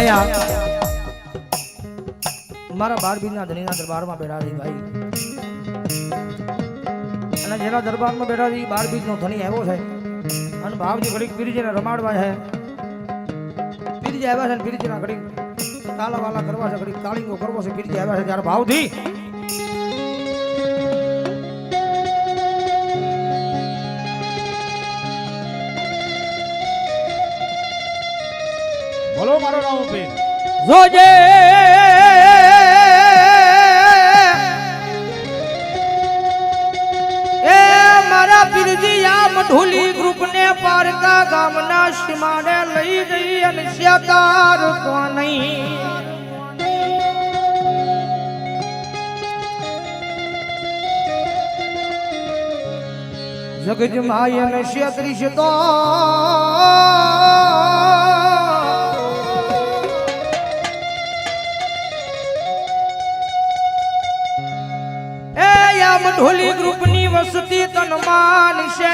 આયા મારા 12 બીજના ધણીના દરબારમાં બેઠા છે ભાઈ, અને જેના દરબારમાં બેઠા છે 12 બીજનો ધણી આવ્યો છે અને ભાવજી ઘડીક પીરીજીને રમાડવા છે. પીરીજી આવ્યા છે ને પીરીજીના ઘડીક કાલા વાલા કરવા છે, ઘડીક કાળીંગો કરવો છે. પીરીજી આવ્યા છે ત્યારે ભાવથી બોલો મારો રામ પીર જોજે એ મારા પીરજી આ મઢુલી ગ્રુપ ને પારકા ગામના સીમાડે લઈ ગઈ અને શેતાર તો નહીં. જગત માય અને શેત્રીસ તો મઢોલી ગ્રુપ ની વસતી તનમાન છે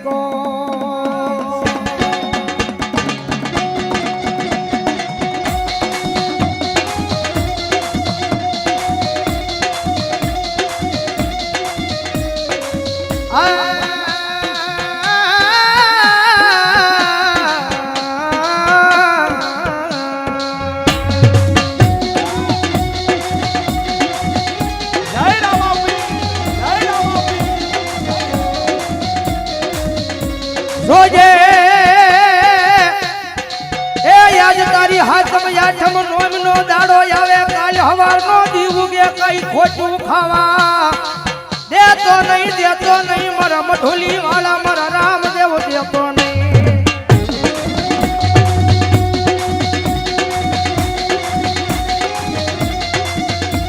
કો જોજે એ આજ તારી હાથમ યાઠમ નોમનો દાડો આવે, કાલ હવારનો દી ઉગે કઈ ખોટું ખાવા દેતો નહીં મારા મઢોલી વાલા મારા રામદેવ દેતો નહીં.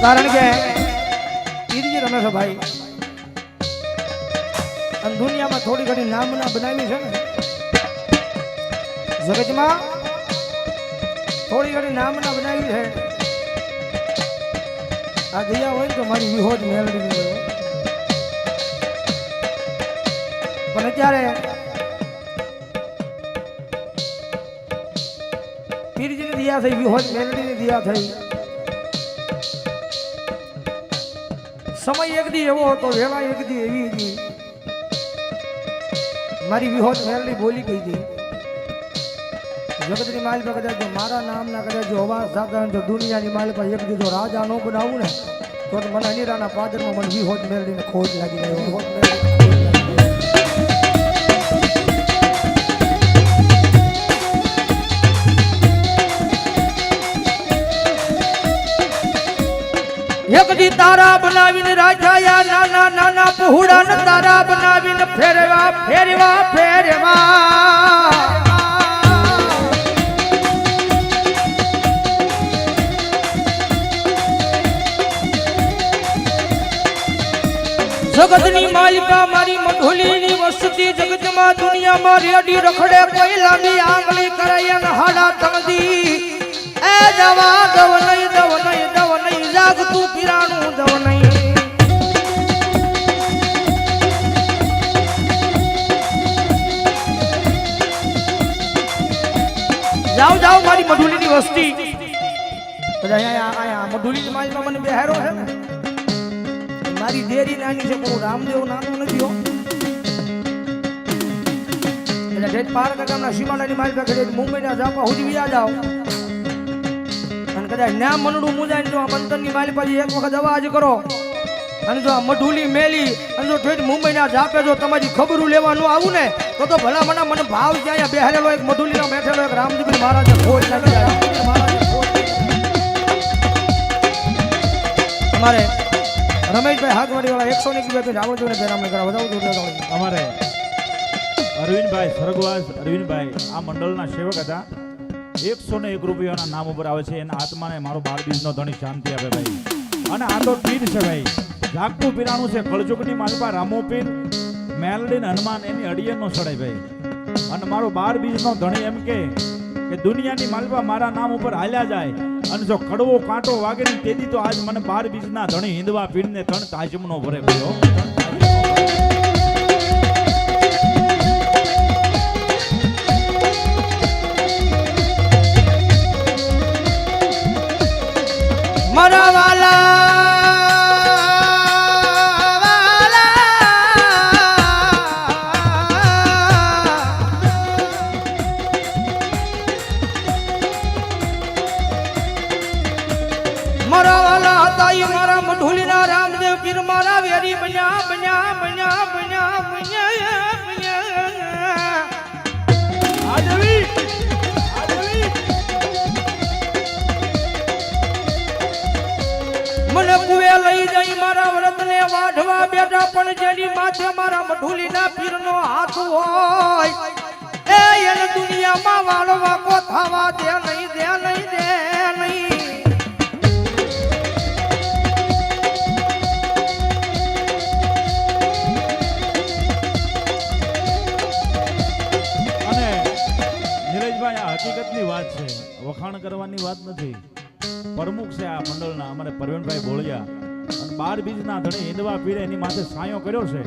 કારણ કે પીરજી રમે છે ભાઈ, અને દુનિયામાં થોડી ઘણી નામના બનાવી છે ને, જગતમાં થોડી ઘણી નામના બનાવી છે. આ દયા હોય ને તો મારી વિહોજ મેલડી હોય, પણ અત્યારે પીરજીની દયા થઈ, વિહોજ મેલડીની દયા થઈ. સમય એક દી એવો હતો, વેળા એક દી એવી હતી, મારી વિહોજ મેલડી બોલી ગઈ હતી. જગતની માલ પર કદાચ મારા નામના કદાચ અવાજ થતા જો દુનિયાની માલ પર એક દીધો રાજા નો બનાવું ને તો મને અનિરાના પાદરમાં મને વિહોજ મેલડીને ખોજ લાગી ગયો. વિહોજ મેલડી એક દી તારા બનાવીને રાજાયા નાના નાના પહોળા ને તારા બનાવીને ફેરવા ફેરવા ફેરવા જગતની માલિકા મારી મઢોલીની વસતી, જગતમાં દુનિયામાં રેડી રખડે કોઈ લાંબી આંગળી કરાય ને હાડા તંગદી એ દવા દવ નહીં જાગતું પીરાણું દવ નહીં. જાઓ મારી મઢુલીની વસ્તી, અહીંયા મઢુલીની માલિકા મને બેહારો છે ને, મારી દેરી નાની છે પણ રામદેવ નાનો નથી હો. એટલે ડેટ પારકા ગામના સીમાડાની માલિકા કદાચ મુંબઈના જાપા સુધી વ્યા જાઓ અને કદાચ ના મનડું મુજાય જો આ બંતરની માલી પાછી એક વખત અવાજ કરો અને જો આ મઢુલી મેલી અને જો ઠેઠ મુંબઈના જાપે જો તમારી ખબરું લેવાનું આવું ને તો ભલા મને ભાવ ત્યાં બેહારેલો એક મઢુલીનો બેઠેલો એક રામજીભાઈ મહારાજે ખોજ લાગી જાય. અમારે રમેશભાઈ હાથવાડી વાળા 100 ની કિંમત રાવણજો ને બેરામ કરા વધાવું. અમારે અરવિંદભાઈ સ્વર્ગવાસ અરવિંદભાઈ આ મંડળના સેવક હતા. 101 રૂપિયાના નામ ઉપર આવે છે. એના આત્માને મારો 12 બીજનો ધણી શાંતિ આપે ભાઈ. અને આ તો પીર છે ભાઈ, જાગતું પીરાણું છે. કળજુગની માલપા રામો પીર મેલડી ને હનુમાન એની અડિયન નો સડાય ભાઈ. અને મારો 12 બીજનો ધણી એમ કે દુનિયાની માલપા મારા નામ ઉપર હાલ્યા જાય અને જો કડવો કાંટો વાગે ને તેથી તો આજ મને 12 બીજના ધણી હિંદવા પીરને ત્રણ તાજમનો ભરે ગયો. મારા વાલા મારા વાલા હતા ઈ મારા મઢુલીના રામદેવ પીર મારા વેરી બન્યા બન્યા બન્યા બન્યા બન્યા આદવી મને કુવે લઈ જઈ મારા વ્રતને વાઢવા બેઠા પણ જેની માથે મારા મઢુલીના પીરનો હાથ હોય એ એને દુનિયામાં વાળવા કો થવા દે નહીં દે નહીં દે નહીં હકીકતની વાત છે, વખાણ કરવાની વાત નથી. પ્રમુખ છે આ મંડળના અમારે પરવીનભાઈ બોળિયા અને 12 બીજના ધણી હિંદવા પીરે એની માથે સાયો કર્યો છે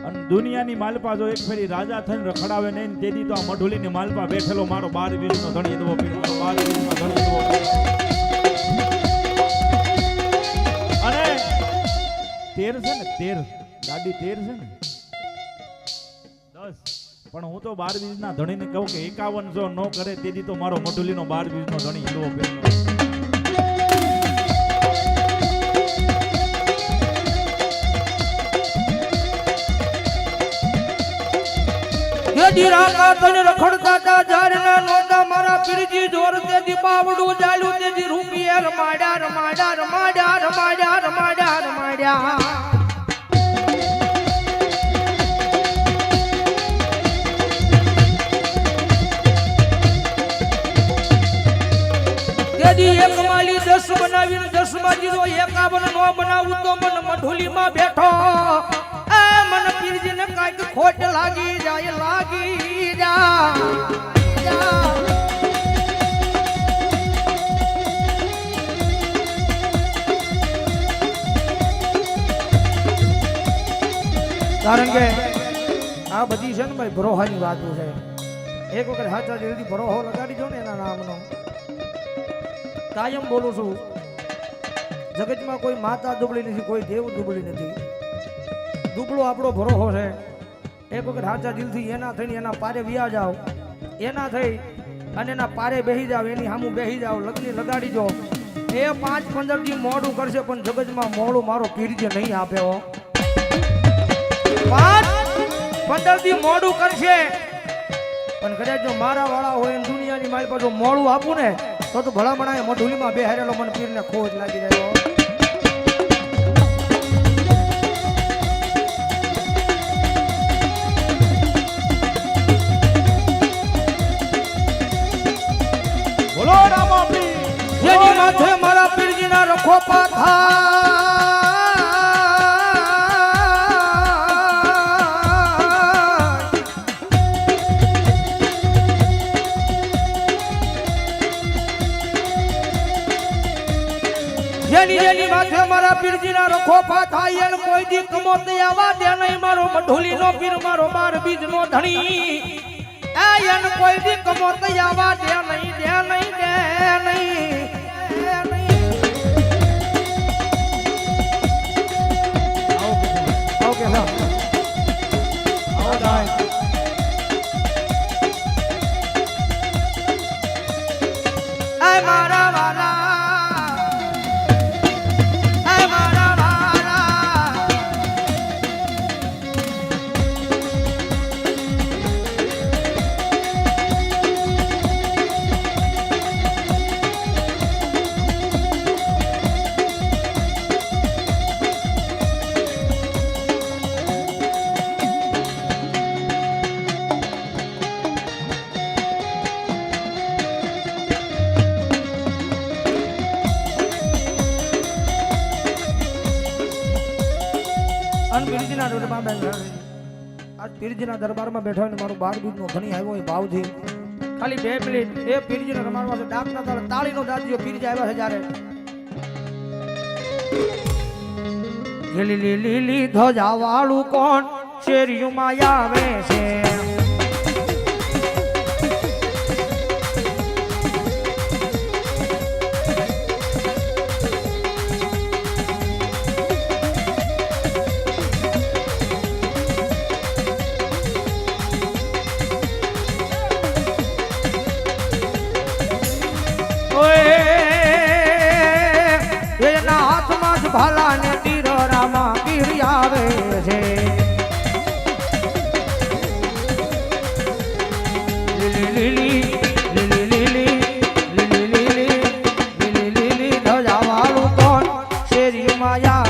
અને દુનિયાની માલપા જો એક ફેરી રાજા થઈને રખડાવે નહીં તેથી તો આ મઢુલીની માલપા બેઠેલો મારો 12 બીજનો ધણી હિંદવો પીર, મારો 12 બીજનો ધણી હિંદવો પીર. અને 13 છે ને 13 ગાડી 13 છે ને 10 પણ હું તો 12 બીજના ધણીને કહું કે 51 જો ન કરે તેથી તો મારો મઢુલીનો 12 બીજનો ધણી હિંદવો પીર. રખડતા તા જારના નોટા મારા પીરજી જોર તે દીપાવડું ચાલ્યું તે દી રૂપિયા રમાડ્યા રમાડ્યા રમાડ્યા રમાડ્યા રમાડ્યા રમાડ્યા એક માલી 10 બનાવીને 10 માં જીરો 51 નો બનાવું તો મન મઢુલીમાં બેઠો એ મન પીરજીને કાંઈક ખોટ લાગી જાય લાગી કારણ કે આ બધી છે ને ભાઈ ભરોહાની વાતો છે. એક વખત હાચા દિલથી ભરોહો લગાડી દો ને એના નામનો. કાયમ બોલું છું, જગતમાં કોઈ માતા દુબળી નથી, કોઈ દેવ દુબળી નથી. દુબળો આપણો ભરોહો છે. એક વખત સાચા દિલથી એના થઈને એના પારે વ્યા જાઓ, એના થઈ અને એના પારે બેસી જાઓ, એની સામું બેસી જાઓ, લગ્ન લગાડી દો. એ 5-15 દી મોડું કરશે પણ જગતમાં મોડું મારો પીરજે નહીં આપે હો. 5-15 દી મોડું કરશે પણ કદાચ જો મારા વાળા હોય દુનિયાની મારી પાસે મોડું આપું ને તો ભલામણા મઢુલીમાં બેહારેલો મને પીરને ખોજ લાગી જાય. બોલો રામા પીર, જેની માથે મારા પીરજીના રખો પાથા જેની માથે મારા પીરજીના રખો પાથા એને કોઈ દી કમોત આવા દે નહીં મારો મઢુલીનો પીર મારો 12 બીજનો ધણી એને કોઈ દી કમોત આવા દે નહીં દે નહીં દે નહીં. ઓકે સર આય મારા વાલા પીરજીના દરબારમાં બેઠો ને મારું 12 બીજનો ધણી આવ્યો એ ભાવથી ખાલી 2 મિનિટ એ પીરજીને રમાડવા છે. ડાકના તાળે તાળીનો દાદીઓ પીરજી આવ્યા છે જ્યારે લીલી લીલી ધજા વાળું કોણ શેરીઓમાં આવે છે. ભાલા ને તીર રામા ગીરી આવે છે લીલી લીલી લીલી લીલી લીલી લીલી લીલી ધજા વાળું કોણ શેરી માયા